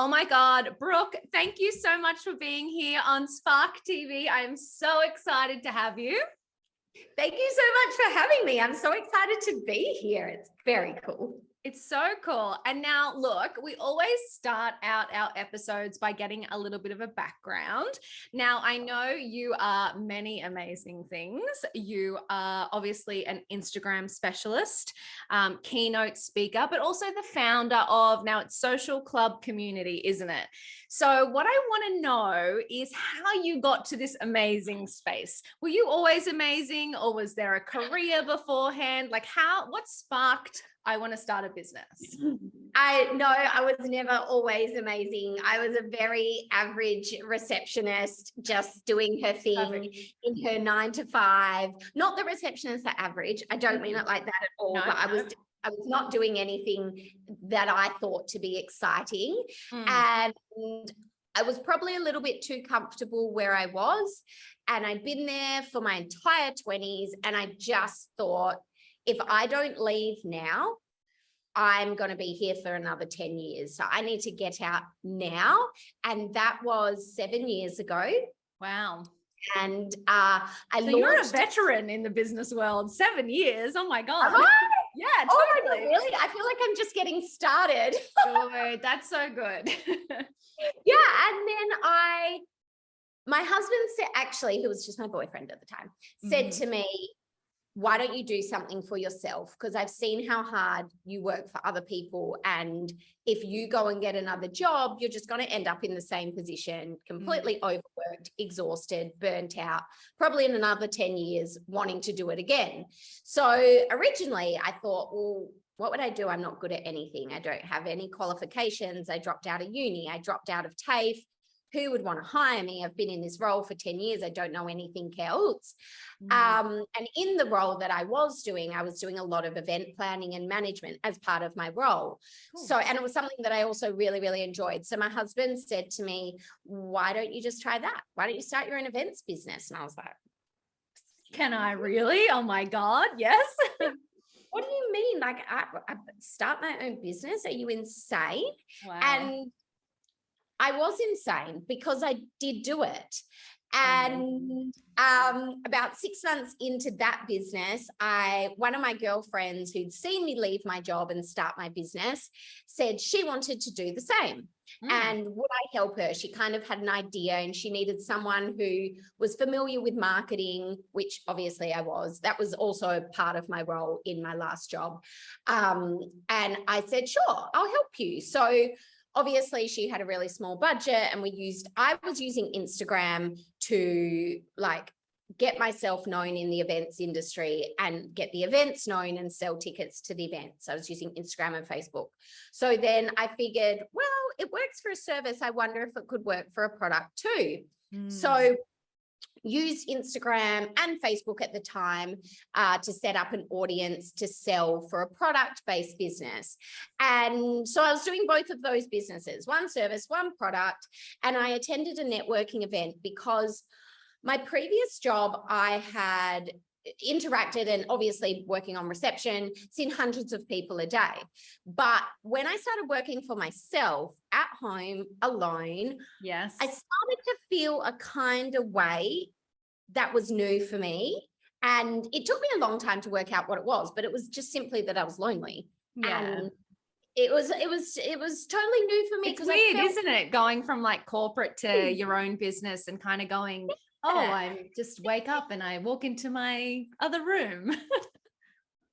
Oh my God, Brooke, thank you so much for being here on Spark TV. I am so excited to have you. Thank you so much for having me. I'm so excited to be here. It's very cool. It's so cool. And now look, we always start out our episodes by getting a little bit of a background. Now, I know you are many amazing things. You are obviously an Instagram specialist, keynote speaker, but also the founder of, now it's Social Club Community, isn't it? So what I want to know is how you got to this amazing space. Were you always amazing, or was there a career beforehand? Like what sparked, I want to start a business? I was never always amazing. I was a very average receptionist, just doing her thing in her 9 to 5. Not the receptionists are average. I don't mean it like that at all, but I was not doing anything that I thought to be exciting. And I was probably a little bit too comfortable where I was. And I'd been there for my entire 20s. And I just thought, if I don't leave now, I'm going to be here for another 10 years. So I need to get out now. And that was 7 years ago. Wow. And you're a veteran in the business world. 7 years. Oh my God. Am I? Yeah, totally. Oh my God, really? I feel like I'm just getting started. Good. That's so good. Yeah. And then my husband said, actually, who was just my boyfriend at the time, said to me, why don't you do something for yourself? Because I've seen how hard you work for other people. And if you go and get another job, you're just going to end up in the same position, completely overworked, exhausted, burnt out, probably in another 10 years wanting to do it again. So originally I thought, well, what would I do? I'm not good at anything. I don't have any qualifications. I dropped out of uni. I dropped out of TAFE. Who would want to hire me? I've been in this role for 10 years. I don't know anything else. And in the role that I was doing a lot of event planning and management as part of my role. Cool. So, and it was something that I also really, really enjoyed. So my husband said to me, why don't you just try that? Why don't you start your own events business? And I was like, can I really? Oh my God. Yes. What do you mean? Like I start my own business? Are you insane? Wow. And I was insane because I did do it. And about 6 months into that business, one of my girlfriends who'd seen me leave my job and start my business said she wanted to do the same. And would I help her? She kind of had an idea and she needed someone who was familiar with marketing, which obviously I was. That was also part of my role in my last job. And I said, sure, I'll help you. So obviously she had a really small budget and I was using Instagram to like get myself known in the events industry and get the events known and sell tickets to the events. I was using Instagram and Facebook. So then I figured, well, it works for a service. I wonder if it could work for a product too. So used Instagram and Facebook at the time to set up an audience to sell for a product-based business. And so I was doing both of those businesses, one service, one product. And I attended a networking event because my previous job, I had interacted and obviously working on reception, seen hundreds of people a day. But when I started working for myself at home alone, yes, I started to feel a kind of way that was new for me. And it took me a long time to work out what it was, but it was just simply that I was lonely. Yeah. And it was totally new for me. It's weird, isn't it? Going from like corporate to your own business and kind of going, I just wake up and I walk into my other room.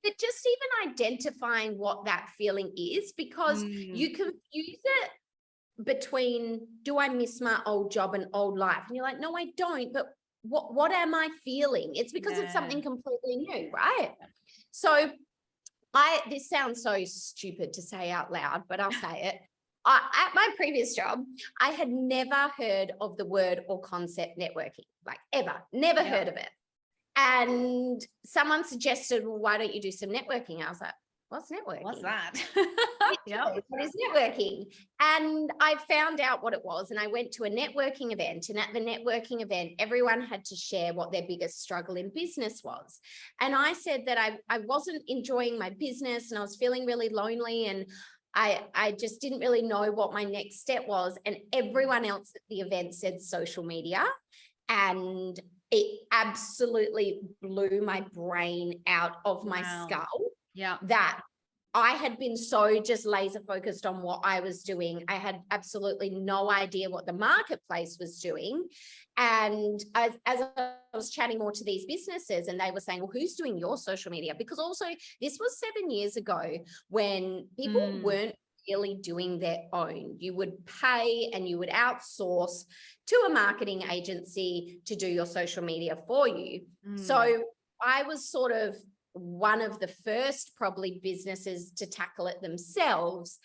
But just even identifying what that feeling is, because you confuse it between, do I miss my old job and old life? And you're like, no, I don't. But what am I feeling? It's because it's something completely new, right? So this sounds so stupid to say out loud, but I'll say it. At my previous job, I had never heard of the word or concept networking, like ever, never heard of it. And someone suggested, well, why don't you do some networking? I was like, what's networking? What's that? What is networking? And I found out what it was. And I went to a networking event. And at the networking event, everyone had to share what their biggest struggle in business was. And I said that I wasn't enjoying my business and I was feeling really lonely. And I just didn't really know what my next step was. And everyone else at the event said social media. And it absolutely blew my brain out of my skull. Yeah. That I had been so just laser focused on what I was doing. I had absolutely no idea what the marketplace was doing. And as I was chatting more to these businesses, and they were saying, well, who's doing your social media? Because also this was 7 years ago when people weren't really doing their own. You would pay and you would outsource to a marketing agency to do your social media for you. So I was sort of one of the first probably businesses to tackle it themselves.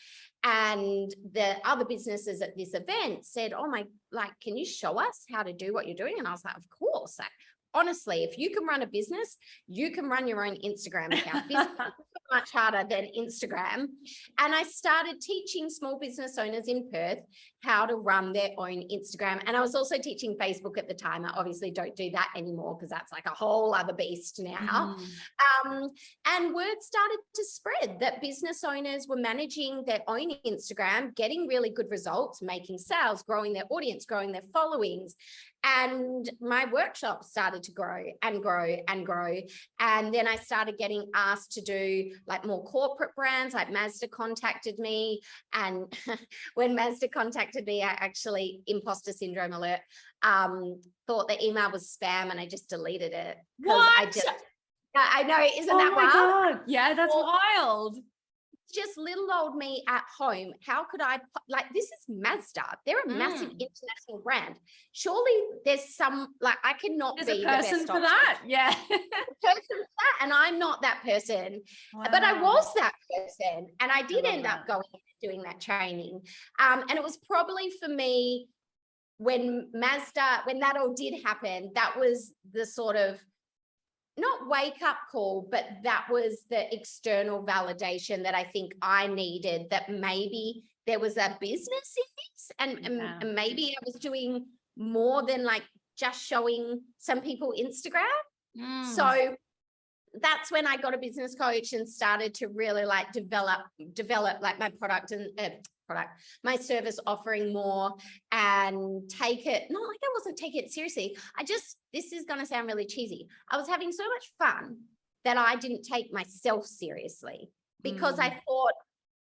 And the other businesses at this event said, oh my, like, can you show us how to do what you're doing? And I was like, of course. Honestly, if you can run a business, you can run your own Instagram account. Business is much harder than Instagram. And I started teaching small business owners in Perth how to run their own Instagram. And I was also teaching Facebook at the time. I obviously don't do that anymore because that's like a whole other beast now. And word started to spread that business owners were managing their own Instagram, getting really good results, making sales, growing their audience, growing their followings. And my workshops started to grow and grow and grow. And then I started getting asked to do like more corporate brands, like Mazda contacted me. And when Mazda contacted me, I actually, imposter syndrome alert, thought the email was spam and I just deleted it. What? I know, isn't that wild? God. Yeah, that's wild. Just little old me at home. How could I, like, this is Mazda. They're a massive international brand. Surely there's some, like, I cannot There's be a person the best for that. Yeah. person for that. And I'm not that person, but I was that person. And I did end up going and doing that training. And it was probably for me when that all did happen, that was the sort of, not wake up call, but that was the external validation that I think I needed, that maybe there was a business in this and maybe I was doing more than like just showing some people Instagram. So that's when I got a business coach and started to really like develop like my product and my service offering more and take it, not like I wasn't taking it seriously. This is going to sound really cheesy. I was having so much fun that I didn't take myself seriously because I thought,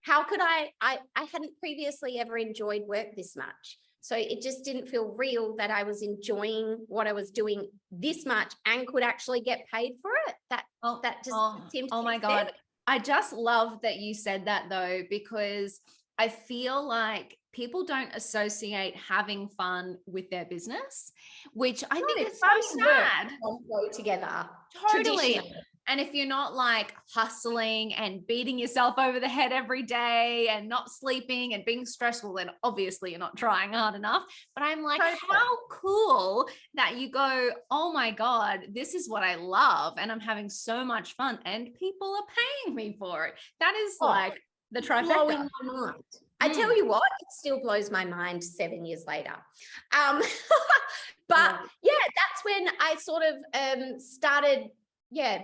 how could I hadn't previously ever enjoyed work this much. So it just didn't feel real that I was enjoying what I was doing this much and could actually get paid for it. That just seemed to my God. I just love that you said that though, because I feel like people don't associate having fun with their business, which I think is so sad. Go together. Totally. And if you're not like hustling and beating yourself over the head every day and not sleeping and being stressful, then obviously you're not trying hard enough. But I'm like, how cool that you go, oh my God, this is what I love. And I'm having so much fun and people are paying me for it. That is like the trifecta. Blowing my mind. I tell you what, it still blows my mind 7 years later. But yeah, that's when I sort of started,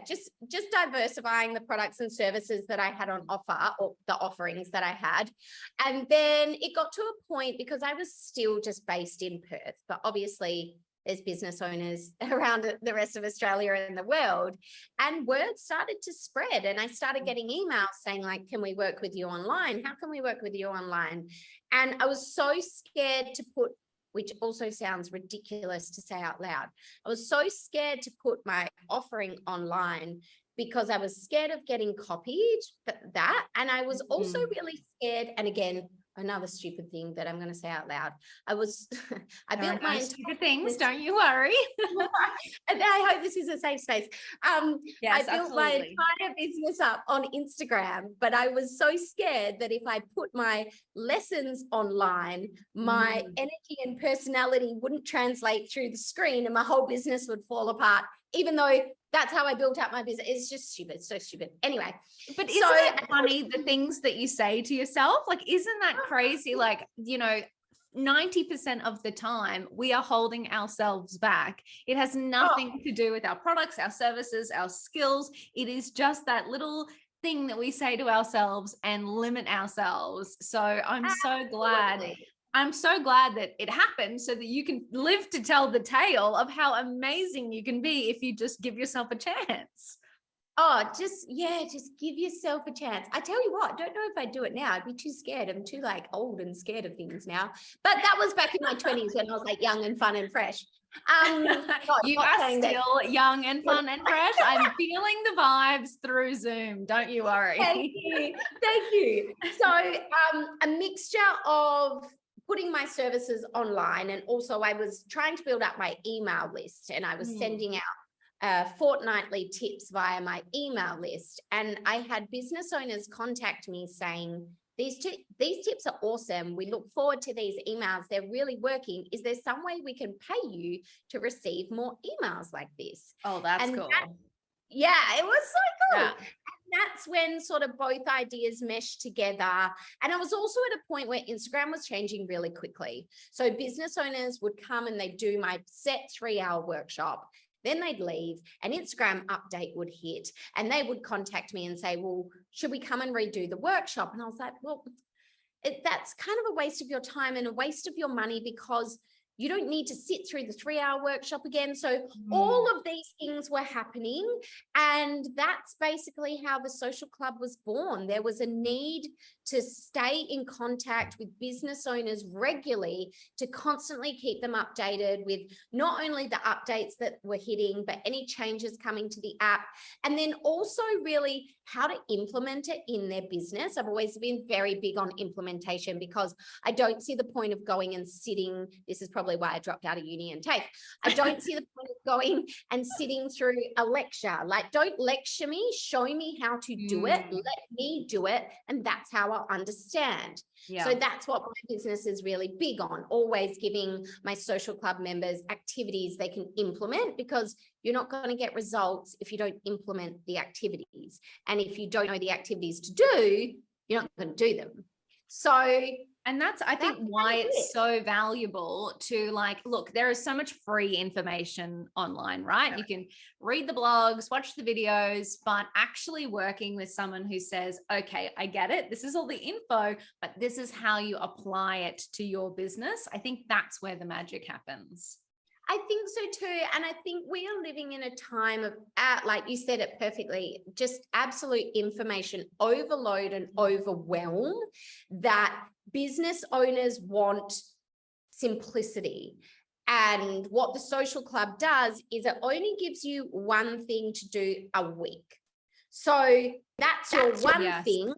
just diversifying the products and services that I had on offer, or the offerings that I had. And then it got to a point, because I was still just based in Perth, but obviously there's business owners around the rest of Australia and the world, and word started to spread. And I started getting emails saying like, can we work with you online? How can we work with you online? And I was so scared to put, which also sounds ridiculous to say out loud, I was so scared to put my offering online because I was scared of getting copied, and I was also really scared. And again, another stupid thing that I'm going to say out loud. I built my stupid things. Don't you worry. And I hope this is a safe space. Yes, I built my entire business up on Instagram, but I was so scared that if I put my lessons online, my energy and personality wouldn't translate through the screen and my whole business would fall apart, even though that's how I built out my business. It's just stupid, so stupid. Anyway. But isn't it funny, the things that you say to yourself? Like, isn't that crazy? Like, 90% of the time we are holding ourselves back. It has nothing to do with our products, our services, our skills. It is just that little thing that we say to ourselves and limit ourselves. So I'm so glad. I'm so glad that it happened so that you can live to tell the tale of how amazing you can be if you just give yourself a chance. Oh, just give yourself a chance. I tell you what, I don't know if I'd do it now. I'd be too scared. I'm too like old and scared of things now. But that was back in my 20s when I was like young and fun and fresh. You are still young and fun and fresh. I'm feeling the vibes through Zoom. Don't you worry. Thank you. Thank you. So a mixture of putting my services online, and also I was trying to build up my email list, and I was sending out fortnightly tips via my email list. And I had business owners contact me saying, these tips are awesome. We look forward to these emails. They're really working. Is there some way we can pay you to receive more emails like this? Oh, that's cool. It was so cool. Yeah. And that's when sort of both ideas meshed together. And I was also at a point where Instagram was changing really quickly. So business owners would come and they'd do my set 3-hour workshop. Then they'd leave, an Instagram update would hit, and they would contact me and say, well, should we come and redo the workshop? And I was like, well, that's kind of a waste of your time and a waste of your money, because you don't need to sit through the 3-hour workshop again. So all of these things were happening. And that's basically how the social club was born. There was a need to stay in contact with business owners regularly, to constantly keep them updated with not only the updates that were hitting, but any changes coming to the app. And then also really how to implement it in their business. I've always been very big on implementation, because I don't see the point of going and sitting. This is probably why I dropped out of uni and TAFE. I don't see the point of going and sitting through a lecture. Like, don't lecture me, show me how to do it, let me do it, and that's how I'll understand. So that's what my business is really big on, always giving my social club members activities they can implement, because you're not going to get results if you don't implement the activities. And if you don't know the activities to do, you're not going to do them. So, and that's, I think, why it's so valuable to, like, look, there is so much free information online, right? You can read the blogs, watch the videos, but actually working with someone who says, okay, I get it. This is all the info, but this is how you apply it to your business. I think that's where the magic happens. I think so too. And I think we are living in a time of, like you said it perfectly, just absolute information overload and overwhelm, that business owners want simplicity. And what the social club does is it only gives you one thing to do a week. So that's your one thing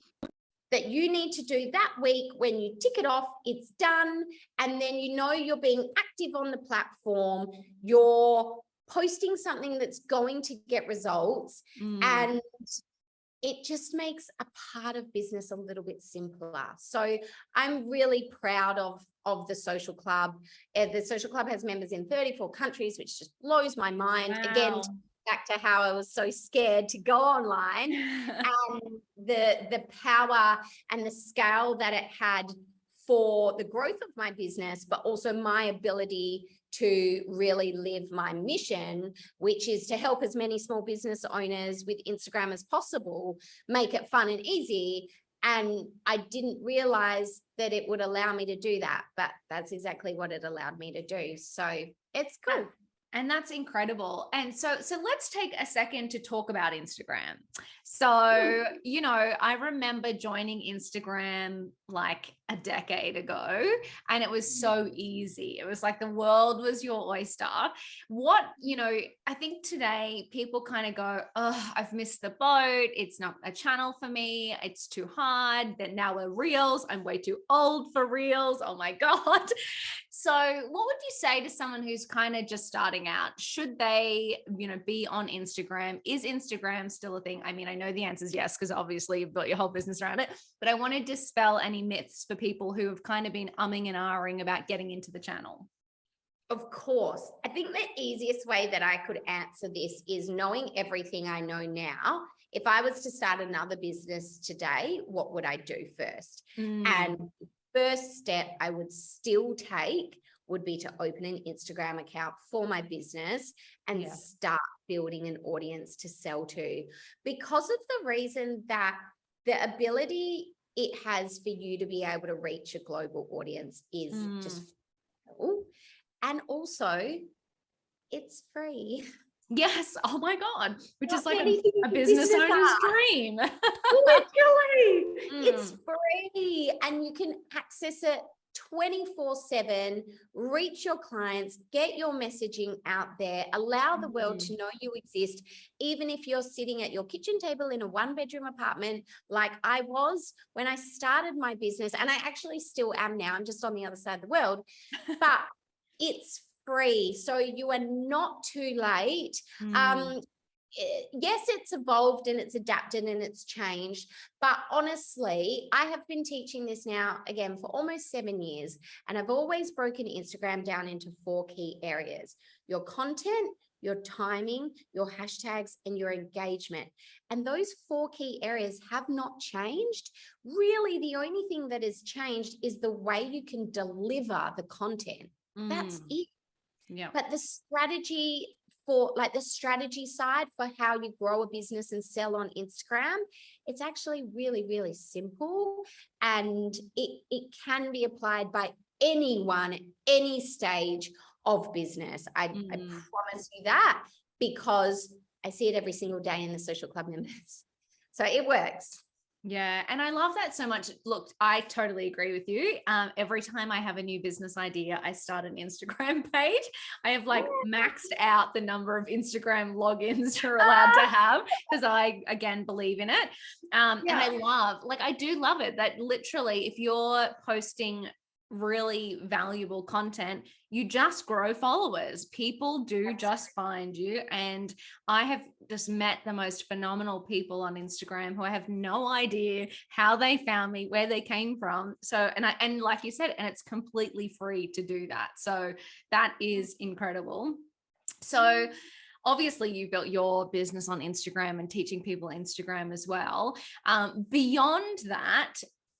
that you need to do that week. When you tick it off, it's done. And then you know you're being active on the platform. You're posting something that's going to get results. And it just makes a part of business a little bit simpler. So I'm really proud of the social club. The social club has members in 34 countries, which just blows my mind. Wow. Again, back to how I was so scared to go online, and the power and the scale that it had for the growth of my business, but also my ability to really live my mission, which is to help as many small business owners with Instagram as possible, make it fun and easy. And I didn't realize that it would allow me to do that, but that's exactly what it allowed me to do. So it's cool. And that's incredible. And so let's take a second to talk about Instagram. So, you know, I remember joining Instagram like a decade ago, and it was so easy. It was like the world was your oyster. What, you know, I think today people kind of go, oh, I've missed the boat. It's not a channel for me. It's too hard. Then now we're reels. I'm way too old for reels. Oh my God. So what would you say to someone who's kind of just starting out? Should they, you know, be on Instagram? Is Instagram still a thing? I mean, I know the answer is yes, because obviously you've built your whole business around it, but I want to dispel any myths for people who have kind of been umming and ahhing about getting into the channel. Of course. I think the easiest way that I could answer this is knowing everything I know now. If I was to start another business today, what would I do first? And first step I would still take would be to open an Instagram account for my business and start building an audience to sell to, because of the reason that the ability it has for you to be able to reach a global audience is just cool. And also it's free. Yes. Oh my God. Which Not is like anything a business owner's are. dream. Literally, it's free and you can access it 24/7, reach your clients, get your messaging out there, allow the world to know you exist, even if you're sitting at your kitchen table in a 1-bedroom apartment, like I was when I started my business, and I actually still am now. I'm just on the other side of the world, but it's free. So you are not too late. Yes, it's evolved and it's adapted and it's changed. But honestly, I have been teaching this now, again, for almost 7 years. And I've always broken Instagram down into 4 key areas: your content, your timing, your hashtags, and your engagement. And those 4 key areas have not changed. Really, the only thing that has changed is the way you can deliver the content. That's it. Yeah. But the strategy for the strategy side for how you grow a business and sell on Instagram, it's actually really, really simple. And it can be applied by anyone at any stage of business. I promise you that, because I see it every single day in the social club members. So it works. Yeah. And I love that so much. Look, I totally agree with you. Every time I have a new business idea, I start an Instagram page. I have maxed out the number of Instagram logins you're allowed to have, because I, again, believe in it. And I do love it that literally if you're posting really valuable content, you just grow followers. People do just find you. And I have just met the most phenomenal people on Instagram who I have no idea how they found me, where they came from. So, and like you said, and it's completely free to do that. So that is incredible. So obviously you built your business on Instagram and teaching people Instagram as well. Beyond that,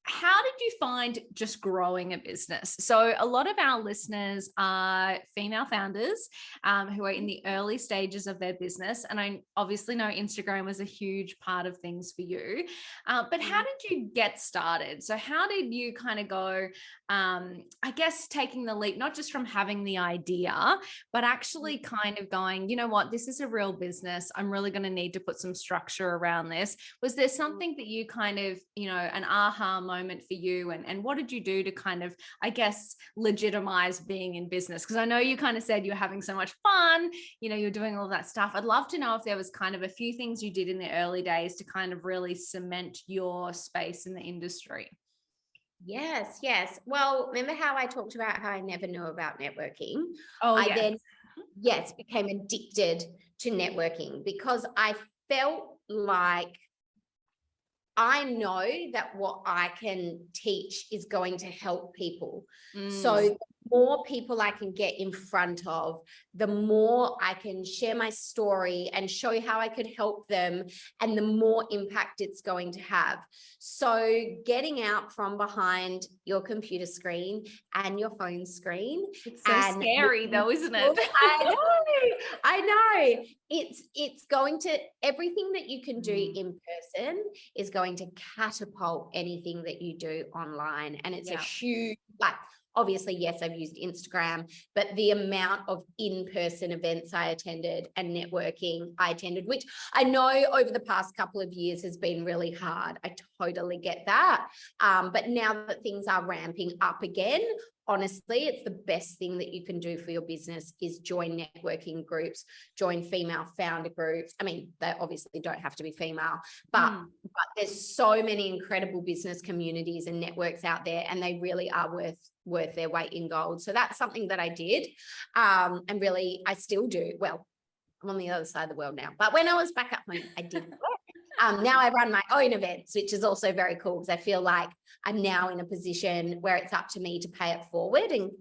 how did you find just growing a business? So a lot of our listeners are female founders who are in the early stages of their business. And I obviously know Instagram was a huge part of things for you. But how did you get started? So how did you kind of go, I guess, taking the leap, not just from having the idea, but actually kind of going, you know what, this is a real business. I'm really going to need to put some structure around this. Was there something that you kind of, an aha moment for you, and what did you do to kind of, I guess, legitimize being in business? Because I know you kind of said you're having so much fun, you're doing all that stuff. I'd love to know if there was kind of a few things you did in the early days to kind of really cement your space in the industry. Yes. Well, remember how I talked about how I never knew about networking? I then became addicted to networking, because I felt like I know that what I can teach is going to help people. So the more people I can get in front of, the more I can share my story and show how I could help them, and the more impact it's going to have. So getting out from behind your computer screen and your phone screen. It's so scary though, isn't it? I know. It's going to, everything that you can do in person is going to catapult anything that you do online. And it's a huge, obviously, yes, I've used Instagram, but the amount of in-person events I attended and networking I attended, which I know over the past couple of years has been really hard. I totally get that. But now that things are ramping up again, honestly, it's the best thing that you can do for your business is join networking groups, join female founder groups. I mean, they obviously don't have to be female, but there's so many incredible business communities and networks out there, and they really are worth their weight in gold. So that's something that I did. And really, I still do. Well, I'm on the other side of the world now, but when I was back up home, I did. Now I run my own events, which is also very cool, because I feel like I'm now in a position where it's up to me to pay it forward and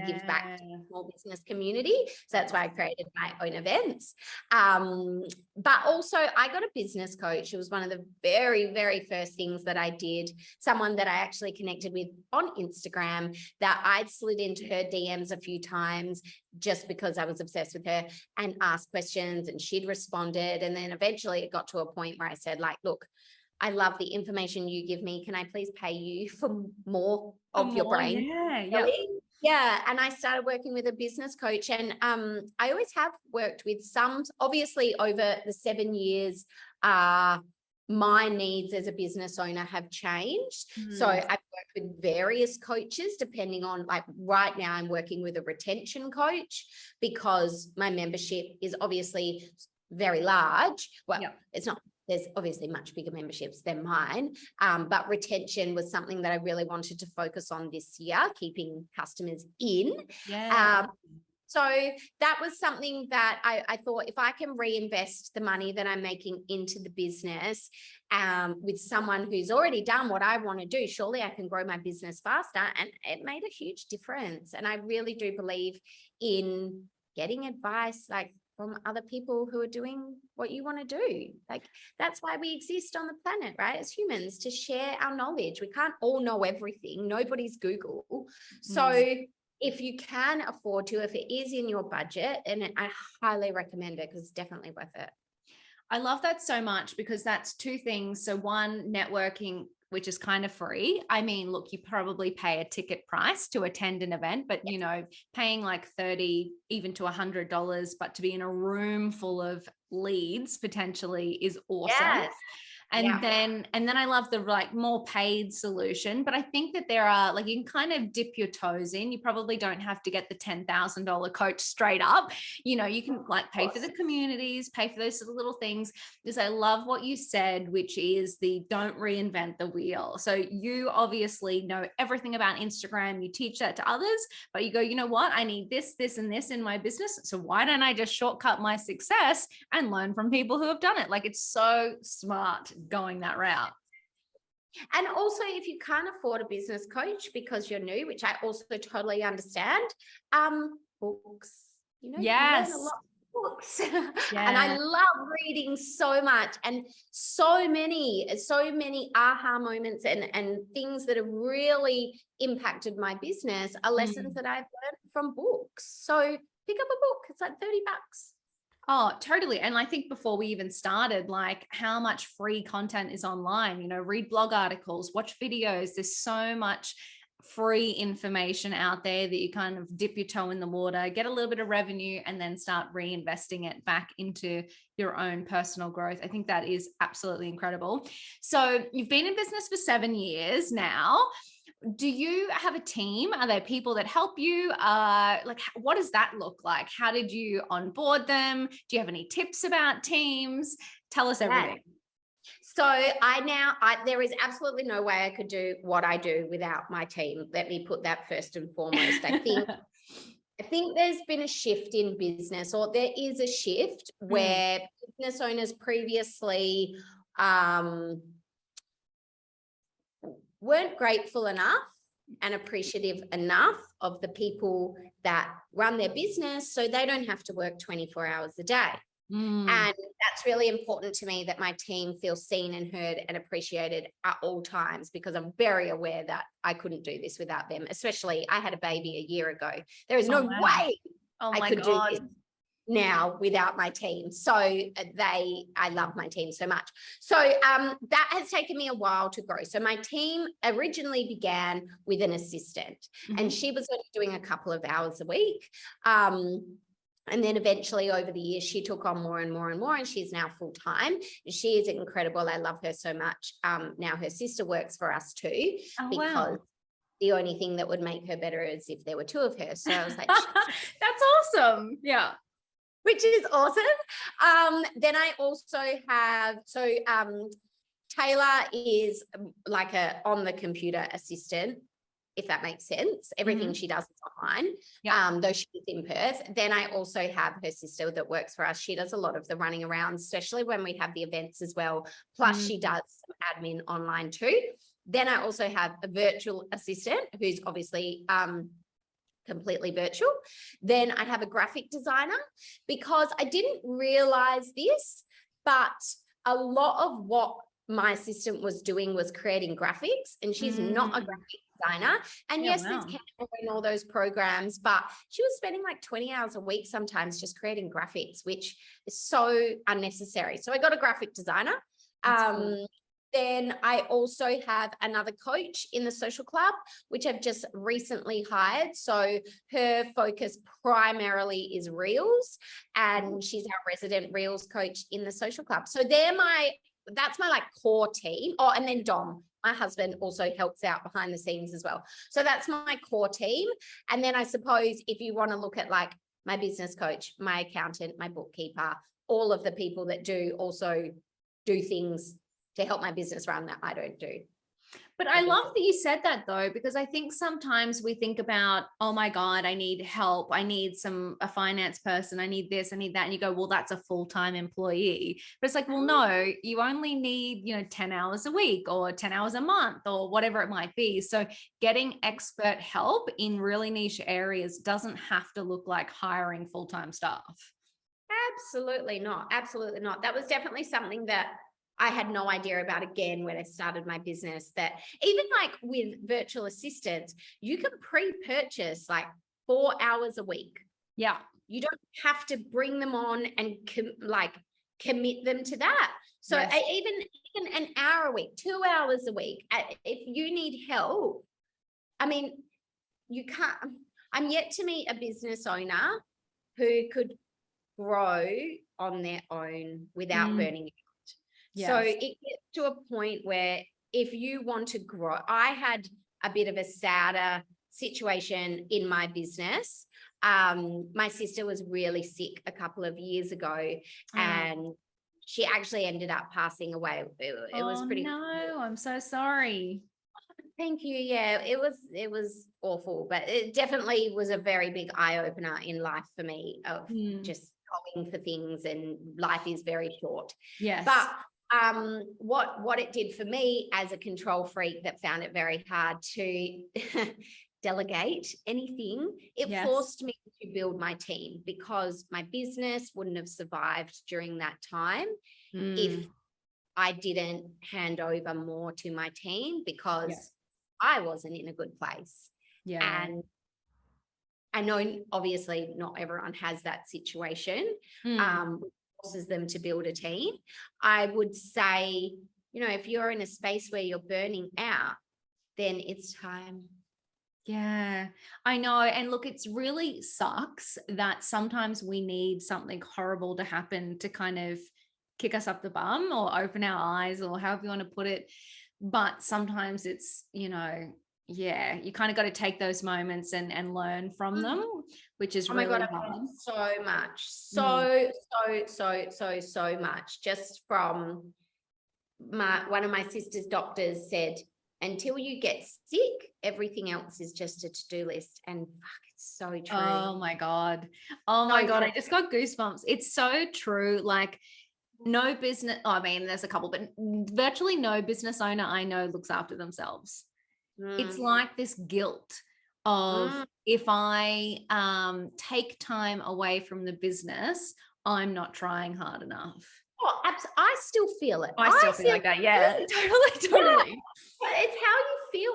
give back to the small business community. So that's why I created my own events. But also I got a business coach. It was one of the very, very first things that I did. Someone that I actually connected with on Instagram, that I'd slid into her DMs a few times, just because I was obsessed with her, and asked questions, and she'd responded. And then eventually it got to a point where I said, like, look, I love the information you give me. Can I please pay you for more of your brain? Yeah. Yeah. And I started working with a business coach, and I always have worked with some, obviously over the 7 years, my needs as a business owner have changed. So I've worked with various coaches depending on, like, right now I'm working with a retention coach because my membership is obviously very large. Well, it's not, there's obviously much bigger memberships than mine. But retention was something that I really wanted to focus on this year, keeping customers in. So that was something that I thought, if I can reinvest the money that I'm making into the business with someone who's already done what I want to do, surely I can grow my business faster. And it made a huge difference. And I really do believe in getting advice, like, from other people who are doing what you want to do. Like, that's why we exist on the planet, right? As humans, to share our knowledge. We can't all know everything. Nobody's Google. So if you can afford to, if it is in your budget, and I highly recommend it because it's definitely worth it. I love that so much, because that's two things. So one, networking, which is kind of free. I mean, look, you probably pay a ticket price to attend an event, but you know, paying like $30, even to $100, but to be in a room full of leads potentially is awesome. Yes. And then I love the, like, more paid solution, but I think that there are, like, you can kind of dip your toes in. You probably don't have to get the $10,000 coach straight up. You know, you can, like, pay for the communities, pay for those little things. Because I love what you said, which is the don't reinvent the wheel. So you obviously know everything about Instagram. You teach that to others, but you go, you know what? I need this, this, and this in my business. So why don't I just shortcut my success and learn from people who have done it? Like, it's so smart going that route. And also, if you can't afford a business coach because you're new, which I also totally understand, books, you know, you learn a lot of books. And I love reading so much, and so many aha moments and things that have really impacted my business are lessons that I've learned from books. So pick up a book. It's like $30. Oh, totally. And I think before we even started, like, how much free content is online, you know, read blog articles, watch videos. There's so much free information out there that you kind of dip your toe in the water, get a little bit of revenue, and then start reinvesting it back into your own personal growth. I think that is absolutely incredible. So you've been in business for 7 years now. Do you have a team? Are there people that help you? Like, what does that look like? How did you onboard them? Do you have any tips about teams? Tell us everything. So there is absolutely no way I could do what I do without my team. Let me put that first and foremost. I think there's been a shift in business, or there is a shift where business owners previously weren't grateful enough and appreciative enough of the people that run their business, so they don't have to work 24 hours a day. And that's really important to me, that my team feels seen and heard and appreciated at all times, because I'm very aware that I couldn't do this without them. Especially, I had a baby a year ago. There is no way I could do this now without my team. So I love my team so much. So that has taken me a while to grow. So my team originally began with an assistant, and she was only doing a couple of hours a week. And then eventually over the years, she took on more and more and more, and she's now full time. She is incredible. I love her so much. Now her sister works for us too, because the only thing that would make her better is if there were two of her. So I was like, that's awesome. Yeah. Which is awesome. Then I also have, Taylor is like a on the computer assistant, if that makes sense. Everything she does is online, though she's in Perth. Then I also have her sister that works for us. She does a lot of the running around, especially when we have the events as well. Plus she does some admin online too. Then I also have a virtual assistant who's obviously completely virtual. Then I have a graphic designer, because I didn't realize this, but a lot of what my assistant was doing was creating graphics, and she's not a graphic designer. And Yeah, yes, wow. there's Canva and all those programs, but she was spending like 20 hours a week sometimes just creating graphics, which is so unnecessary. So I got a graphic designer. Cool. Then I also have another coach in the social club, which I've just recently hired. So her focus primarily is reels, and she's our resident reels coach in the social club. So that's my like core team. Oh, and then Dom, my husband, also helps out behind the scenes as well. So that's my core team. And then I suppose if you want to look at like my business coach, my accountant, my bookkeeper, all of the people that do also do things to help my business run that I don't do. But I love that you said that though, because I think sometimes we think about, oh my God, I need help. I need a finance person. I need this, I need that. And you go, well, that's a full-time employee. But it's like, well, no, you only need, 10 hours a week or 10 hours a month or whatever it might be. So getting expert help in really niche areas doesn't have to look like hiring full-time staff. Absolutely not. Absolutely not. That was definitely something that I had no idea about again when I started my business, that even like with virtual assistants, you can pre-purchase like 4 hours a week. Yeah. You don't have to bring them on and commit them to that. So Yes. even an hour a week, 2 hours a week, if you need help, I mean, you can't, I'm yet to meet a business owner who could grow on their own without burning out. Yes. So it gets to a point where if you want to grow, I had a bit of a sadder situation in my business. My sister was really sick a couple of years ago, and she actually ended up passing away. It was pretty. No, I'm so sorry. Thank you. Yeah, it was awful, but it definitely was a very big eye opener in life for me of just going for things, and life is very short. Yes. But what it did for me as a control freak that found it very hard to delegate anything, it forced me to build my team, because my business wouldn't have survived during that time if I didn't hand over more to my team, because I wasn't in a good place. Yeah. And I know obviously not everyone has that situation. Forces them to build a team. I would say, if you're in a space where you're burning out, then it's time. Yeah, I know. And look, it's really sucks that sometimes we need something horrible to happen to kind of kick us up the bum or open our eyes, or however you want to put it. But sometimes it's, you kind of got to take those moments and learn from them, which is really hard. So much, so much. Just from one of my sister's doctors said, until you get sick, everything else is just a to-do list. And fuck, it's so true. Oh my God. I just got goosebumps. It's so true. Like, no business, there's a couple, but virtually no business owner I know looks after themselves. It's like this guilt of if I take time away from the business, I'm not trying hard enough. Oh, I still feel it. I still feel like that. Yeah, totally. Yeah. It's how you feel.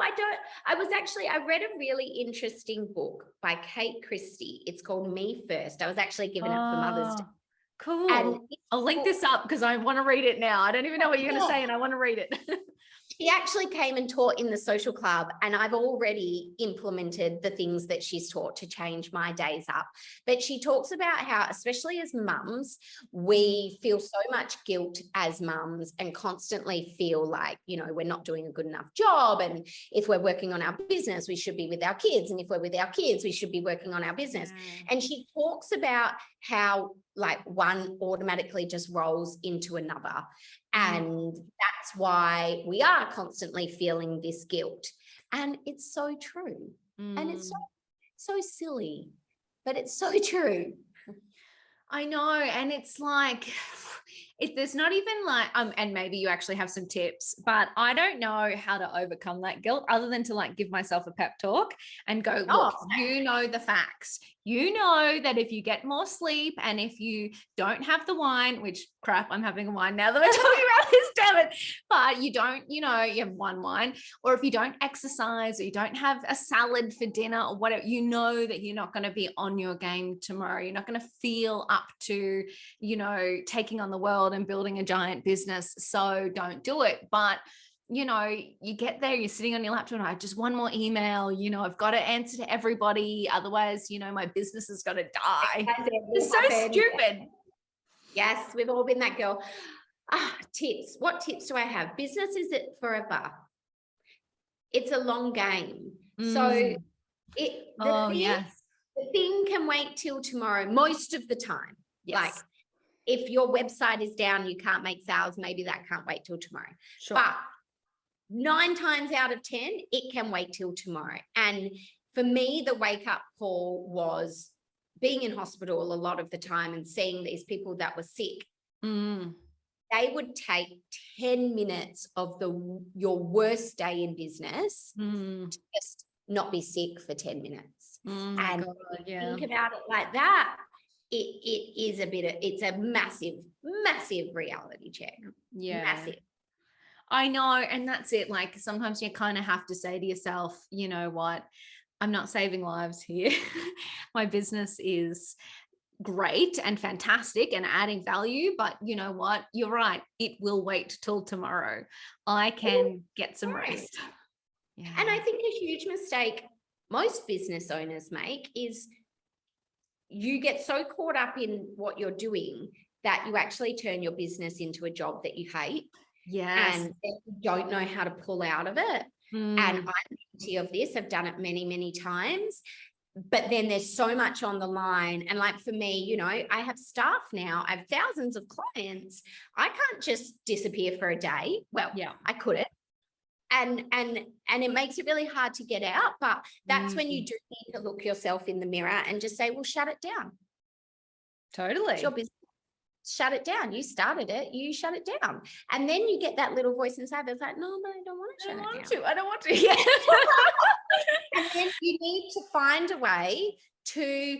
I read a really interesting book by Kate Christie. It's called Me First. I was actually given it for Mother's Day. Cool. And I'll link this up because I want to read it now. I don't even know what you're going to say, and I want to read it. She actually came and taught in the social club, and I've already implemented the things that she's taught to change my days up. But she talks about how, especially as mums, we feel so much guilt as mums and constantly feel like, we're not doing a good enough job. And if we're working on our business, we should be with our kids. And if we're with our kids, we should be working on our business. And she talks about how like one automatically just rolls into another. And that's why we are constantly feeling this guilt. And it's so true. And it's so silly, but it's so true. I know. And it's like, there's not even like, and maybe you actually have some tips, but I don't know how to overcome that guilt other than to like give myself a pep talk and go, look, you know the facts. You know that if you get more sleep and if you don't have the wine, which crap, I'm having a wine now that we're talking about this, damn it. But you don't, you have one wine, or if you don't exercise or you don't have a salad for dinner or whatever, that you're not going to be on your game tomorrow. You're not going to feel up to, taking on the world and building a giant business. So don't do it. But you get there, you're sitting on your laptop, and I just one more email, I've got to answer to everybody. Otherwise, my business is going to die. It's so stupid. Yes, we've all been that girl. Tips. What tips do I have? Business is it forever. It's a long game. So the thing can wait till tomorrow most of the time. Yes. Like if your website is down, you can't make sales, maybe that can't wait till tomorrow. Sure. But 9 times out of 10, it can wait till tomorrow. And for me, the wake up call was being in hospital a lot of the time and seeing these people that were sick. They would take 10 minutes of your worst day in business to just not be sick for 10 minutes. And think about it like that. It is it's a massive, massive reality check. Yeah. Massive. I know. And that's it. Like sometimes you kind of have to say to yourself, you know what? I'm not saving lives here. My business is great and fantastic and adding value, but you know what? You're right. It will wait till tomorrow. I can get some rest. Yeah. And I think a huge mistake most business owners make is you get so caught up in what you're doing that you actually turn your business into a job that you hate. Yes. And you don't know how to pull out of it. And I'm guilty of this. I've done it many, many times. But then there's so much on the line. And like for me, I have staff now. I have thousands of clients. I can't just disappear for a day. Well, yeah, I couldn't. And it makes it really hard to get out. But that's when you do need to look yourself in the mirror and just say, well, shut it down. Totally. It's your business. Shut it down. You started it. You shut it down. And then you get that little voice inside that's like, no, but I don't want to shut it down. I don't want to. Yeah. And then you need to find a way to,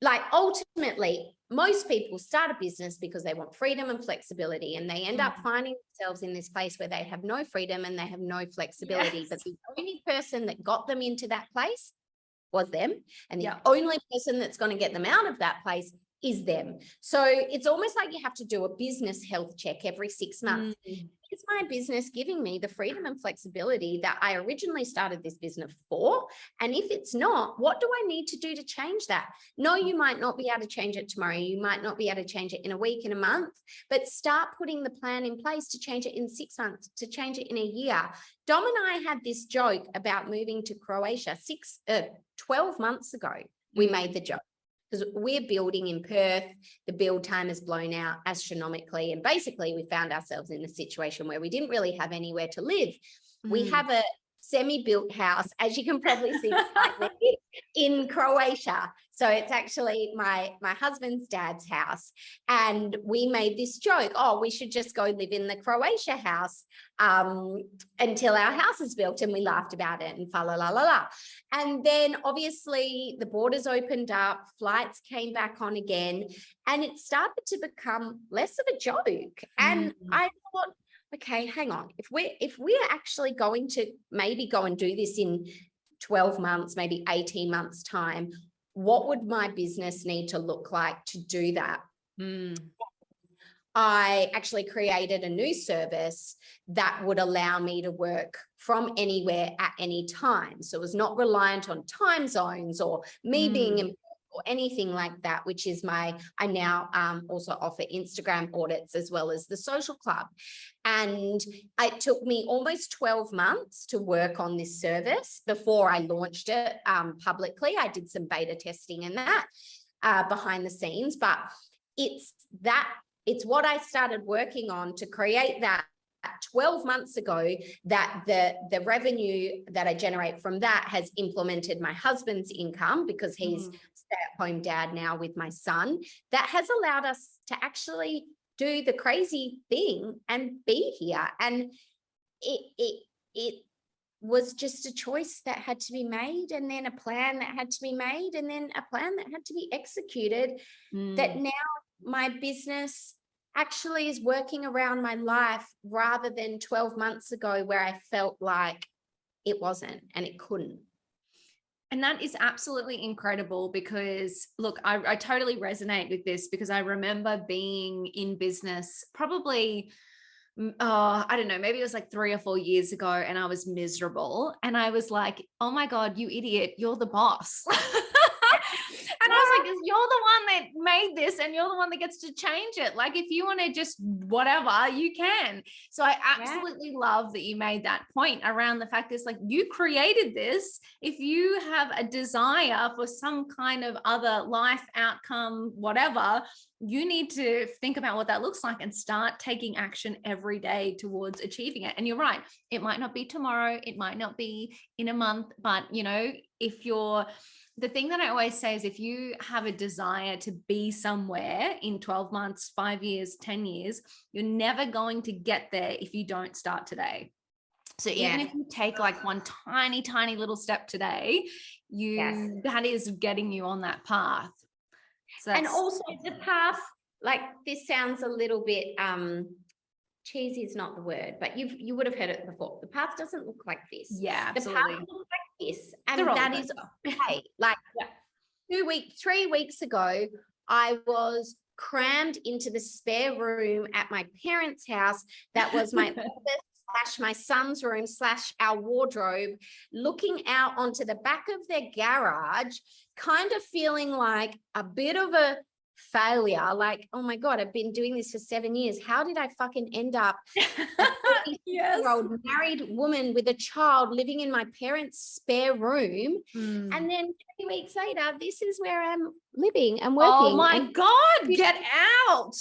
like, ultimately, most people start a business because they want freedom and flexibility, and they end up finding themselves in this place where they have no freedom and they have no flexibility. Yes. But the only person that got them into that place was them. And the only person that's going to get them out of that place is them. So it's almost like you have to do a business health check every 6 months. Is my business giving me the freedom and flexibility that I originally started this business for? And if it's not, what do I need to do to change that? No, you might not be able to change it tomorrow. You might not be able to change it in a week, in a month, but start putting the plan in place to change it in 6 months, to change it in a year. Dom and I had this joke about moving to Croatia 12 months ago. We made the joke. Because we're building in Perth, the build time has blown out astronomically. And basically, we found ourselves in a situation where we didn't really have anywhere to live. We have a semi-built house, as you can probably see in Croatia. So it's actually my husband's dad's house. And we made this joke, we should just go live in the Croatia house until our house is built. And we laughed about it and fa la la la la. And then obviously the borders opened up, flights came back on again, and it started to become less of a joke. And I thought, okay, hang on. If we're actually going to maybe go and do this in 12 months, maybe 18 months time, what would my business need to look like to do that? I actually created a new service that would allow me to work from anywhere at any time. So it was not reliant on time zones or me being in or anything like that, which is I now also offer Instagram audits as well as the social club. And it took me almost 12 months to work on this service before I launched it publicly. I did some beta testing and that behind the scenes, but it's what I started working on to create that 12 months ago, that the revenue that I generate from that has implemented my husband's income because he's stay-at-home dad now with my son. That has allowed us to actually do the crazy thing and be here. And it was just a choice that had to be made, and then a plan that had to be made, and then a plan that had to be executed, that now my business actually is working around my life rather than 12 months ago where I felt like it wasn't and it couldn't. And that is absolutely incredible because, look, I totally resonate with this because I remember being in business probably, I don't know, maybe it was like 3 or 4 years ago, and I was miserable. And I was like, oh my God, you idiot, you're the boss. And I was like, you're the one that made this and you're the one that gets to change it. Like, if you want to just whatever, you can. So I absolutely love that you made that point around the fact is like, you created this. If you have a desire for some kind of other life outcome, whatever, you need to think about what that looks like and start taking action every day towards achieving it. And you're right. It might not be tomorrow. It might not be in a month, but if you're, the thing that I always say is if you have a desire to be somewhere in 12 months, 5 years, 10 years, you're never going to get there if you don't start today. So even if you take like one tiny, tiny little step today, that is getting you on that path. So and also the path, like this sounds a little bit, cheesy is not the word, but you would have heard it before. The path doesn't look like this. Yeah, absolutely. The path looks like this. And that is okay. Like 3 weeks ago, I was crammed into the spare room at my parents' house. That was my office / my son's room / our wardrobe, looking out onto the back of their garage, kind of feeling like a bit of a failure, like, oh my God, I've been doing this for 7 years. How did I fucking end up a 30-year-old married woman with a child living in my parents' spare room? And then 3 weeks later, this is where I'm living and working. Oh my God, get out.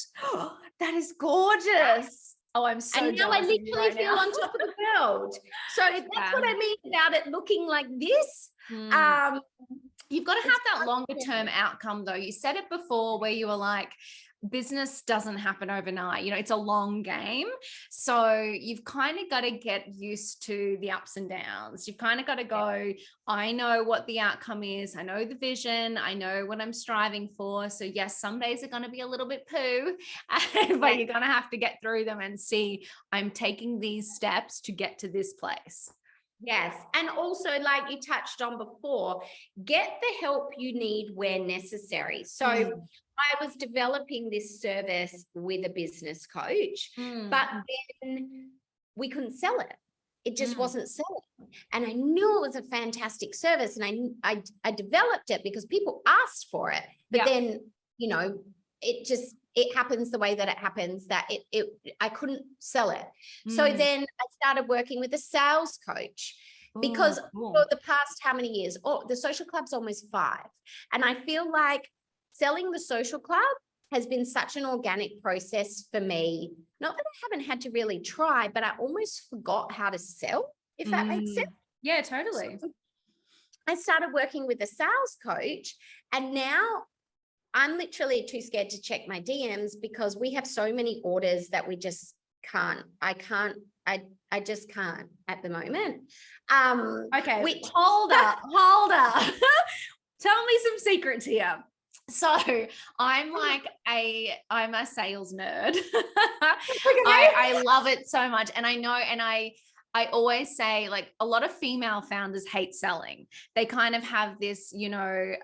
That is gorgeous. Oh, I'm so and now I literally feel on top of the world. So that's what I mean about it looking like this. You've got to have that longer term outcome though. You said it before where you were like, business doesn't happen overnight. It's a long game. So you've kind of got to get used to the ups and downs. You've kind of got to go, I know what the outcome is. I know the vision. I know what I'm striving for. So yes, some days are going to be a little bit poo, but you're going to have to get through them and see, I'm taking these steps to get to this place. Yes. And also, like you touched on before, get the help you need where necessary. So I was developing this service with a business coach, but then we couldn't sell it. It just wasn't selling. And I knew it was a fantastic service. And I developed it because people asked for it. But then, it happens the way that it happens, that I couldn't sell it. So then I started working with a sales coach because for the past how many years? The social club's almost 5. And I feel like selling the social club has been such an organic process for me. Not that I haven't had to really try, but I almost forgot how to sell, if that makes sense. Yeah, totally. So I started working with a sales coach, and now I'm literally too scared to check my DMs because we have so many orders that we just can't. I just can't at the moment. Okay, hold up. Tell me some secrets here. So I'm I'm a sales nerd. I love it so much. And I know, and I always say, like, a lot of female founders hate selling. They kind of have this,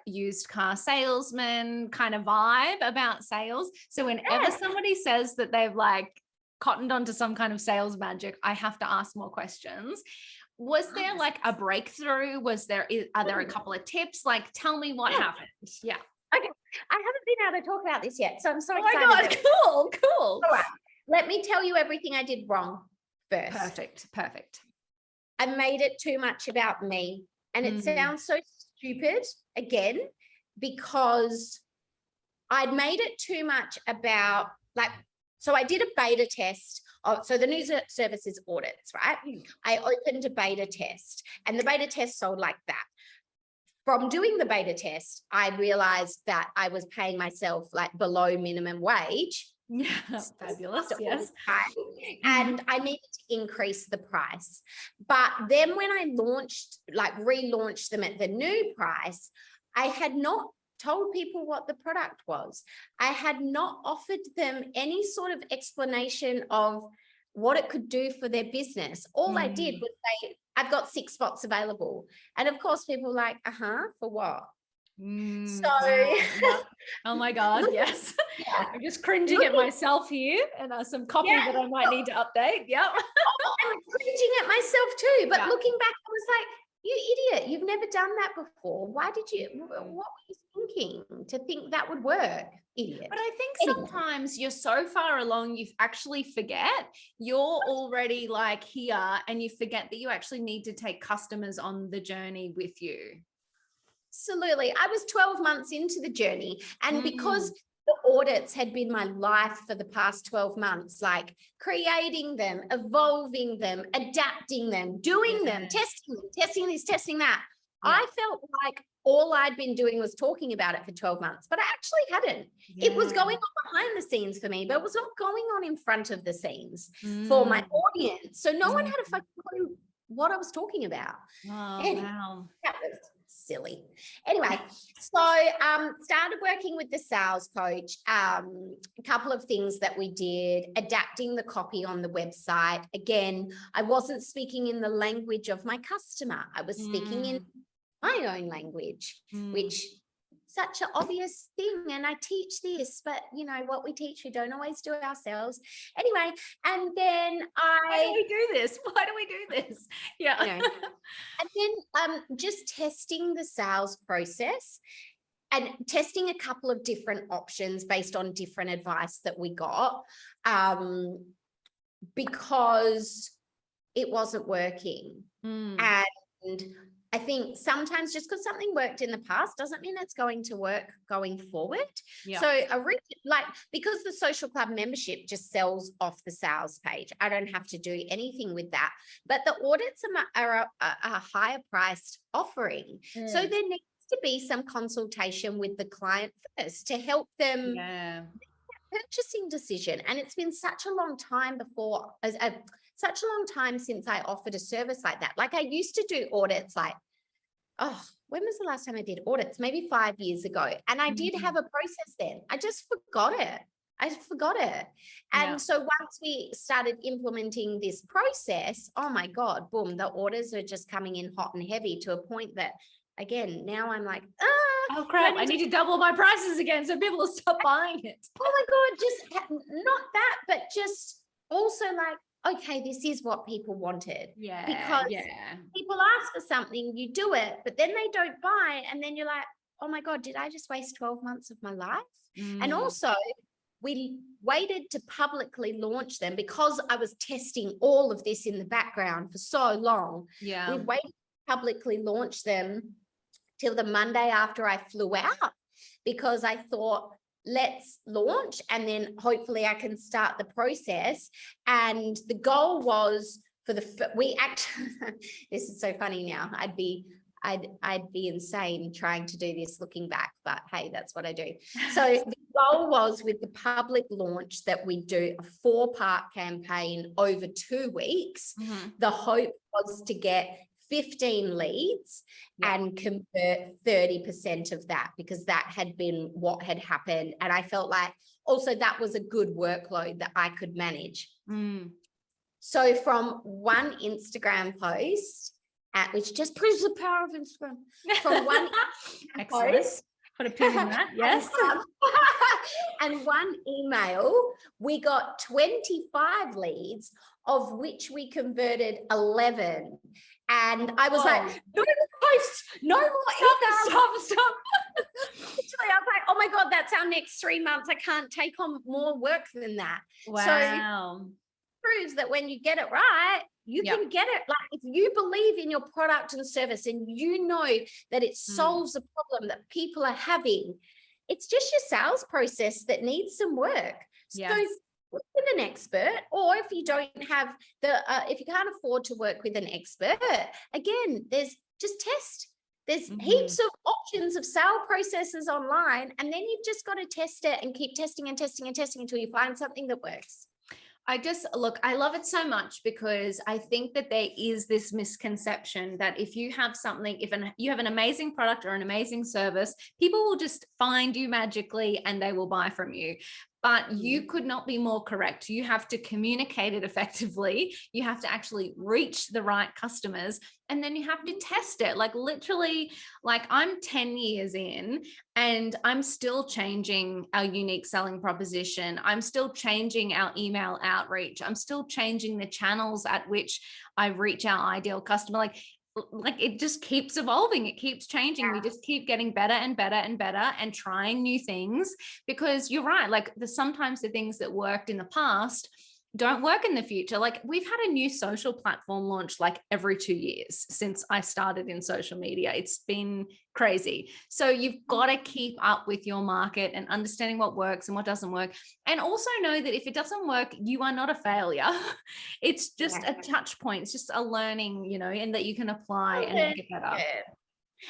used car salesman kind of vibe about sales. So whenever somebody says that they've like cottoned onto some kind of sales magic, I have to ask more questions. Was there like a breakthrough? Are there a couple of tips? Like, tell me what happened. Yeah. Okay. I haven't been able to talk about this yet, so I'm so excited. Oh my God, cool. All right. Let me tell you everything I did wrong first. Perfect. I made it too much about me. And it sounds so stupid again, because I'd made it too much about, like, so I did a beta test. So the new service is audits, right? I opened a beta test, and the beta test sold like that. From doing the beta test, I realized that I was paying myself like below minimum wage. Yeah, fabulous. Yes. And I needed to increase the price. But then when I relaunched them at the new price, I had not told people what the product was. I had not offered them any sort of explanation of what it could do for their business. All I did was say, I've got 6 spots available. And of course, people were like, for what? So, oh my God, yes. Yeah. I'm just cringing at myself here, and some copy that I might need to update. Yep. I'm cringing at myself too. But Yeah. looking back, I was like, you idiot, you've never done that before. Why did you, what were you thinking to think that would work? Idiot. But I think sometimes you're so far along, you actually forget you're already like here, and you forget that you actually need to take customers on the journey with you. Absolutely. I was 12 months into the journey, and because the audits had been my life for the past 12 months, like creating them, evolving them, adapting them, doing them, testing this, testing that. Yeah. I felt like all I'd been doing was talking about it for 12 months, but I actually hadn't. Yeah. It was going on behind the scenes for me, but it was not going on in front of the scenes for my audience. So no one had a fucking clue what I was talking about. Oh, anyway, wow. That was silly. Anyway, so started working with the sales coach. A couple of things that we did: adapting the copy on the website. Again, I wasn't speaking in the language of my customer. I was speaking in my own language, which such an obvious thing. And I teach this, but you know what we teach, we don't always do it ourselves. Anyway, and then why do we do this? Why do we do this? Yeah. You know, and then just testing the sales process and testing a couple of different options based on different advice that we got, because it wasn't working. And I think sometimes just because something worked in the past doesn't mean it's going to work going forward. Yeah. So because the social club membership just sells off the sales page, I don't have to do anything with that. But the audits are a higher priced offering. So there needs to be some consultation with the client first to help them make that purchasing decision. And it's been such a long time such a long time since I offered a service like that. Like I used to do audits when was the last time I did audits? Maybe 5 years ago. And I did have a process then. I just forgot it. And so once we started implementing this process, oh my God, boom, the orders are just coming in hot and heavy to a point that, again, now I'm like, oh crap, I need to double my prices again so people will stop buying it. Oh my God, just not that, but just also like, okay, this is what people wanted. Yeah. Because people ask for something, you do it, but then they don't buy. And then you're like, oh my God, did I just waste 12 months of my life? And also we waited to publicly launch them because I was testing all of this in the background for so long. Yeah. We waited to publicly launch them till the Monday after I flew out, because I thought, let's launch and then hopefully I can start the process. And the goal was this is so funny now. I'd be insane trying to do this looking back, but hey, that's what I do. So the goal was with the public launch that we do a 4-part campaign over 2 weeks. The hope was to get 15 leads and convert 30% of that, because that had been what had happened. And I felt like also that was a good workload that I could manage. So from one Instagram post, which just proves the power of Instagram, from one post, put a pin in that, yes. And one email, we got 25 leads, of which we converted 11. And I was like, no more posts, no more emails. Stop. Literally, I was like, oh my God, that's our next 3 months. I can't take on more work than that. Wow. So it proves that when you get it right, you can get it. Like if you believe in your product and service and you know that it solves a problem that people are having, it's just your sales process that needs some work. Yes. So work with an expert, or if you don't have if you can't afford to work with an expert, again, there's just test. There's heaps of options of sale processes online, and then you've just got to test it and keep testing and testing and testing until you find something that works. I love it so much because I think that there is this misconception that if you have something, you have an amazing product or an amazing service, people will just find you magically and they will buy from you. But you could not be more correct. You have to communicate it effectively. You have to actually reach the right customers, and then you have to test it. Like literally, like I'm 10 years in and I'm still changing our unique selling proposition. I'm still changing our email outreach. I'm still changing the channels at which I reach our ideal customer. Like it just keeps evolving, it keeps changing. We just keep getting better and better and better and trying new things, because you're right, like sometimes the things that worked in the past don't work in the future. Like we've had a new social platform launch like every 2 years since I started in social media. It's been crazy. So you've got to keep up with your market and understanding what works and what doesn't work. And also know that if it doesn't work, you are not a failure. It's just a touch point. It's just a learning, and that you can apply and make it better.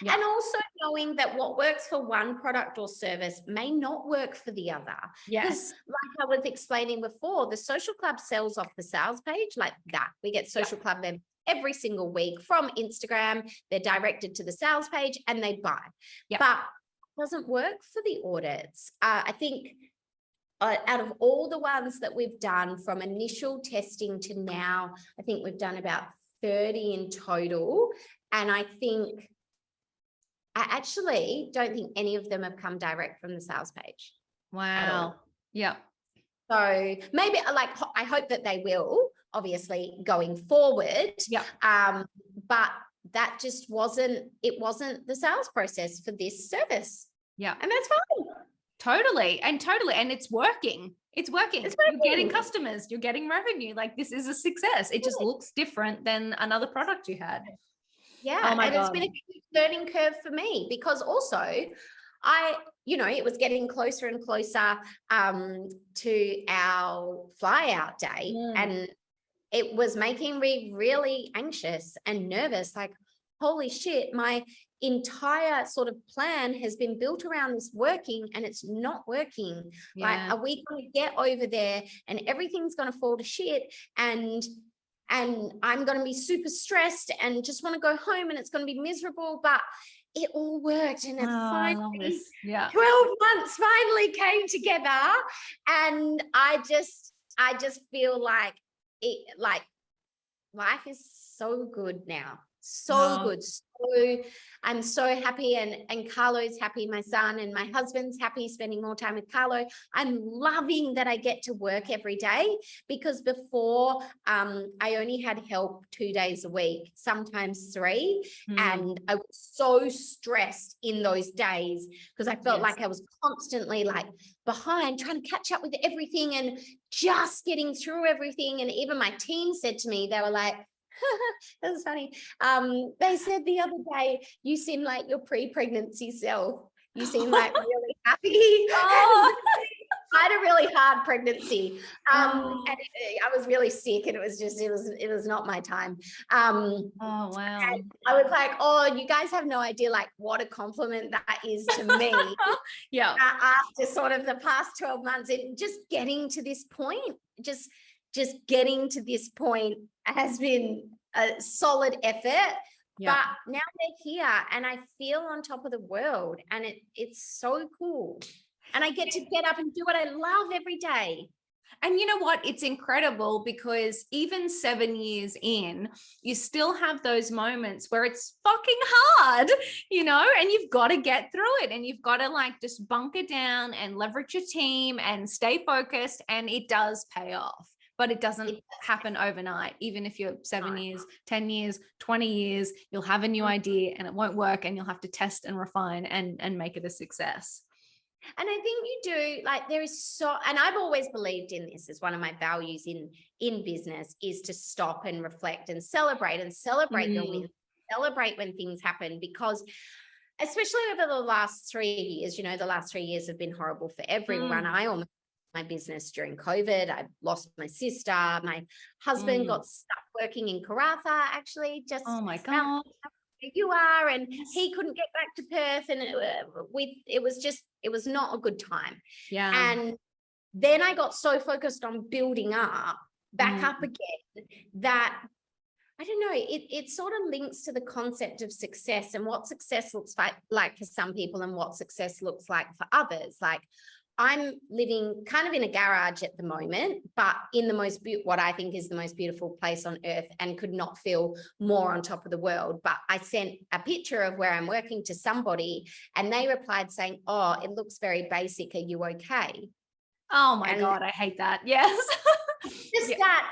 Yeah. And also knowing that what works for one product or service may not work for the other. Yes. Like I was explaining before, the social club sells off the sales page like that. We get social club members every single week from Instagram. They're directed to the sales page and they buy. But it doesn't work for the audits. I think out of all the ones that we've done from initial testing to now, I think we've done about 30 in total. And I actually don't think any of them have come direct from the sales page. Wow. Yeah. So maybe I hope that they will, obviously, going forward. Yeah. But that just wasn't the sales process for this service. Yeah. And that's fine. Totally. And it's working. It's working. You're getting customers, you're getting revenue. Like this is a success. It just looks different than another product you had. Yeah. Oh my God. It's been a huge learning curve for me, because also it was getting closer and closer to our fly out day. And it was making me really anxious and nervous. Like, holy shit, my entire sort of plan has been built around this working and it's not working. Like, are we going to get over there and everything's going to fall to shit? And I'm going to be super stressed and just want to go home and it's going to be miserable, but it all worked. And finally, 12 months finally came together. And I just feel like life is so good now. So good. So I'm so happy, and Carlo's happy, my son, and my husband's happy, spending more time with Carlo. I'm loving that I get to work every day, because before I only had help 2 days a week, sometimes 3. And I was so stressed in those days because I felt like I was constantly like behind, trying to catch up with everything and just getting through everything. And even my team said to me, they were like, that was funny. They said the other day, you seem like your pre-pregnancy self. You seem like really happy. I had a really hard pregnancy. And I was really sick, and it was not my time. Oh, wow. I was like, oh, you guys have no idea like what a compliment that is to me. After sort of the past 12 months, and just getting to this point, just getting to this point has been a solid effort. But now they're here and I feel on top of the world, and it's so cool. And I get to get up and do what I love every day. And you know what? It's incredible, because even 7 years in, you still have those moments where it's fucking hard, and you've got to get through it, and you've got to like just bunker down and leverage your team and stay focused. And it does pay off. But it doesn't happen overnight. Even if you're 7 years, 10 years, 20 years, you'll have a new idea and it won't work, and you'll have to test and refine and make it a success. And I think you do, like, there is and I've always believed in this as one of my values in business, is to stop and reflect and celebrate the wins, celebrate when things happen, because especially over the last 3 years, the last 3 years have been horrible for everyone. I almost my business during COVID. I lost my sister. My husband got stuck working in Karratha, actually, just oh my God, where you are, and he couldn't get back to Perth, and it was not a good time. And then I got so focused on building up back up again, that I don't know, it sort of links to the concept of success and what success looks like for some people and what success looks like for others. Like, I'm living kind of in a garage at the moment, but in the what I think is the most beautiful place on earth, and could not feel more on top of the world. But I sent a picture of where I'm working to somebody, and they replied saying, "Oh, it looks very basic. Are you okay?" Oh my God, I hate that. Yes. Just that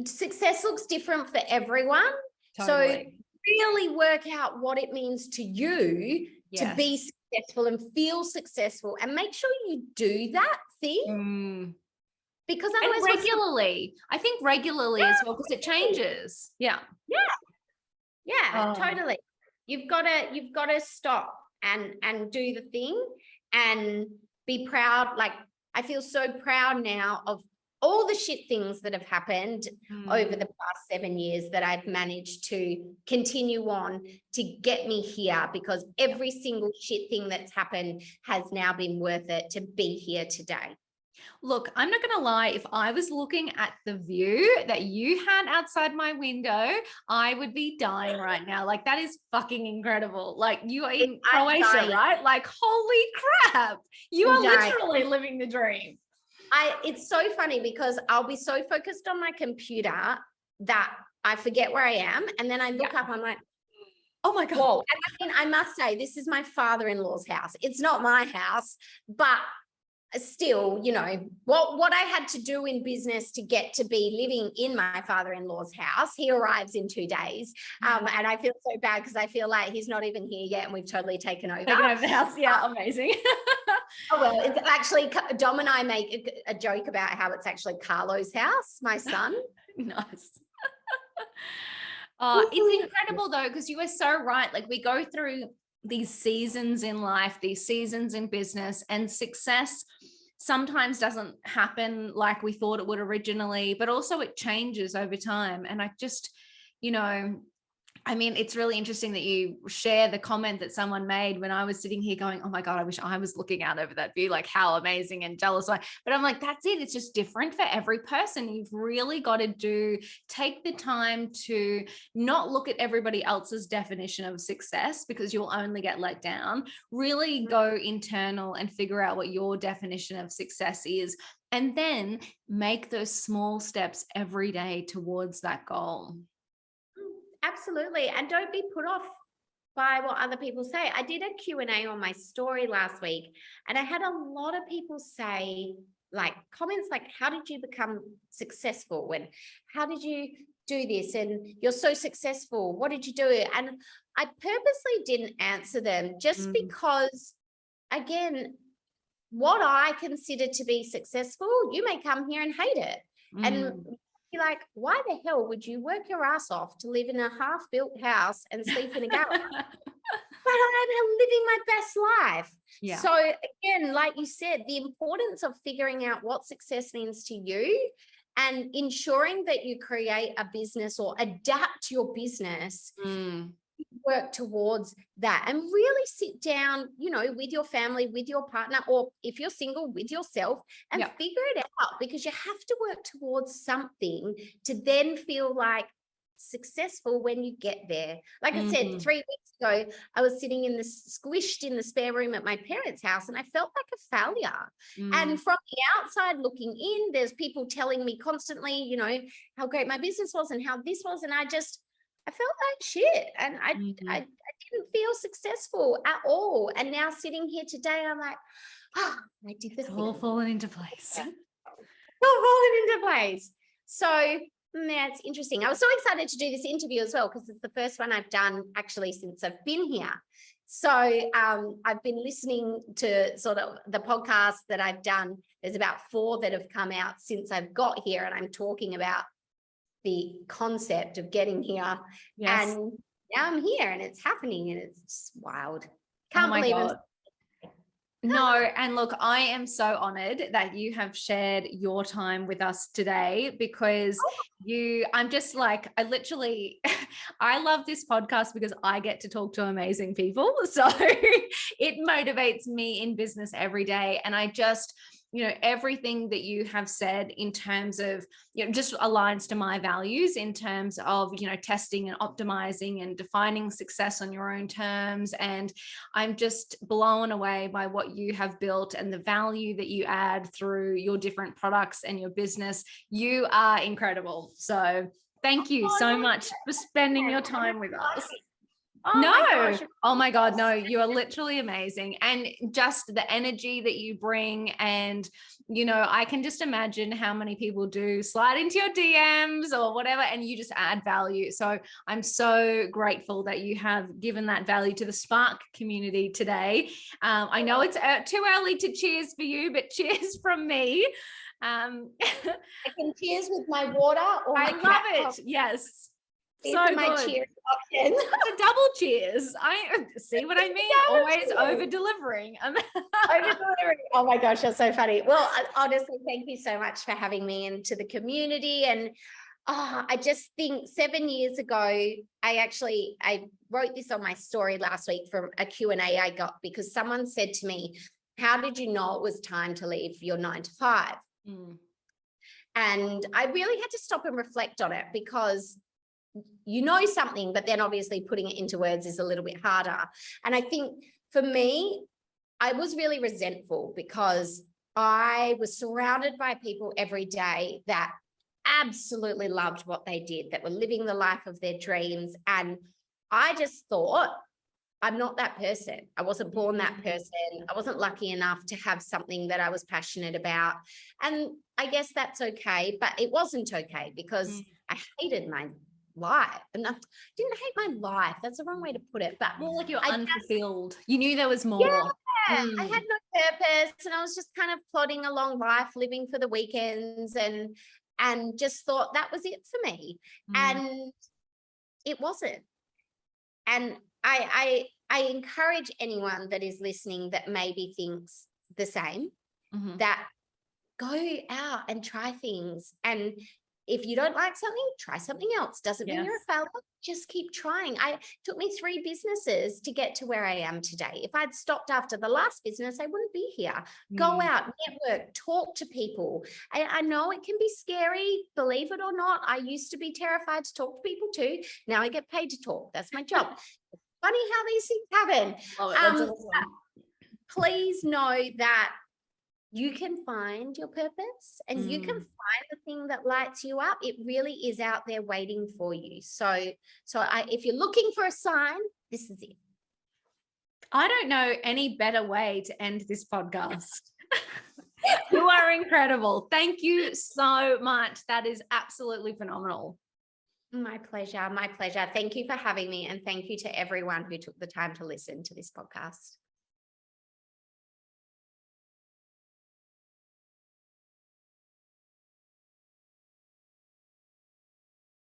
success looks different for everyone. Totally. So really work out what it means to you to be successful and feel successful, and make sure you do that thing. Because otherwise, and regularly, I think regularly as well, because it changes. Yeah. Totally. You've got to stop and do the thing and be proud. Like, I feel so proud now of all the shit things that have happened over the past 7 years that I've managed to continue on to get me here, because every single shit thing that's happened has now been worth it to be here today. Look, I'm not going to lie. If I was looking at the view that you had outside my window, I would be dying right now. Like, that is fucking incredible. Like, you are in Croatia, right? Like, holy crap. You are literally living the dream. It's so funny because I'll be so focused on my computer that I forget where I am. And then I look up, I'm like, oh my God. Whoa. And I mean, I must say, this is my father-in-law's house. It's not my house, but still, you know, what I had to do in business to get to be living in my father-in-law's house. He arrives in 2 days. And I feel so bad because I feel like he's not even here yet and we've totally taken over the house. Yeah, amazing. Oh, well, it's actually, Dom and I make a joke about how it's actually Carlo's house, my son. Nice. It's incredible though, because you are so right. Like, we go through these seasons in life, these seasons in business, and success sometimes doesn't happen like we thought it would originally, but also it changes over time. And I just, you know, I mean, it's really interesting that you share the comment that someone made when I was sitting here going, oh my God, I wish I was looking out over that view, like how amazing and jealous. But I'm like, that's it. It's just different for every person. You've really got to take the time to not look at everybody else's definition of success, because you'll only get let down. Really go internal and figure out what your definition of success is, and then make those small steps every day towards that goal. Absolutely. And don't be put off by what other people say. I did a Q&A on my story last week, and I had a lot of people say, like, comments like, how did you become successful? And how did you do this? And you're so successful. What did you do? And I purposely didn't answer them just because, again, what I consider to be successful, you may come here and hate it. And like, why the hell would you work your ass off to live in a half-built house and sleep in a garage? But I'm living my best life. Yeah. So again, like you said, the importance of figuring out what success means to you and ensuring that you create a business or adapt your business, work towards that, and really sit down, you know, with your family, with your partner, or if you're single, with yourself, and figure it out, because you have to work towards something to then feel like successful when you get there. Like I said, 3 weeks ago, I was sitting squished in the spare room at my parents' house, and I felt like a failure. And from the outside looking in, there's people telling me constantly, you know, how great my business was and how this was, and I felt like shit, and I didn't feel successful at all. And now sitting here today, I'm like, oh, I did this. All fallen into place. All fallen into place. So yeah, it's interesting. I was so excited to do this interview as well, because it's the first one I've done actually since I've been here. So I've been listening to sort of the podcasts that I've done. There's about 4 that have come out since I've got here, and I'm talking about the concept of getting here. Yes. And now I'm here and it's happening, and it's just wild. Can't believe it. No, and look, I am so honored that you have shared your time with us today, because I'm just like, I love this podcast because I get to talk to amazing people. So it motivates me in business every day. And I just everything that you have said in terms of, just aligns to my values in terms of, testing and optimizing and defining success on your own terms. And I'm just blown away by what you have built and the value that you add through your different products and your business. You are incredible. So thank you so much for spending your time with us. Oh my God, no, you are literally amazing. And just the energy that you bring. And, I can just imagine how many people do slide into your DMs or whatever, and you just add value. So I'm so grateful that you have given that value to the Spark community today. I know it's too early to cheers for you, but cheers from me. I can cheers with my water or my love it. Yes. These are my cheers options. It's a double cheers. I see what I mean. Always over delivering. Oh my gosh, that's so funny. Well, honestly, thank you so much for having me into the community. And I just think 7 years ago, I wrote this on my story last week from a Q&A I got, because someone said to me, how did you know it was time to leave your 9 to 5? And I really had to stop and reflect on it, because something, but then obviously putting it into words is a little bit harder. And I think for me, I was really resentful because I was surrounded by people every day that absolutely loved what they did, that were living the life of their dreams. And I just thought, I'm not that person. I wasn't born that person. I wasn't lucky enough to have something that I was passionate about. And I guess that's okay, but it wasn't okay, because I hated my life. And I didn't hate my life. That's the wrong way to put it. But more like you're unfulfilled. You knew there was more. Yeah, I had no purpose, and I was just kind of plodding along life, living for the weekends, and just thought that was it for me. And it wasn't. And I encourage anyone that is listening that maybe thinks the same, that go out and try things. And if you don't like something, try something else. Doesn't mean you're a failure. Just keep trying. It took me 3 businesses to get to where I am today. If I'd stopped after the last business, I wouldn't be here. Go out, network, talk to people. I know it can be scary, believe it or not. I used to be terrified to talk to people too. Now I get paid to talk. That's my job. Funny how these things happen. Awesome. Please know that you can find your purpose, and you can find the thing that lights you up. It really is out there waiting for you. So if you're looking for a sign, this is it. I don't know any better way to end this podcast. You are incredible. Thank you so much. That is absolutely phenomenal. My pleasure. My pleasure. Thank you for having me. And thank you to everyone who took the time to listen to this podcast.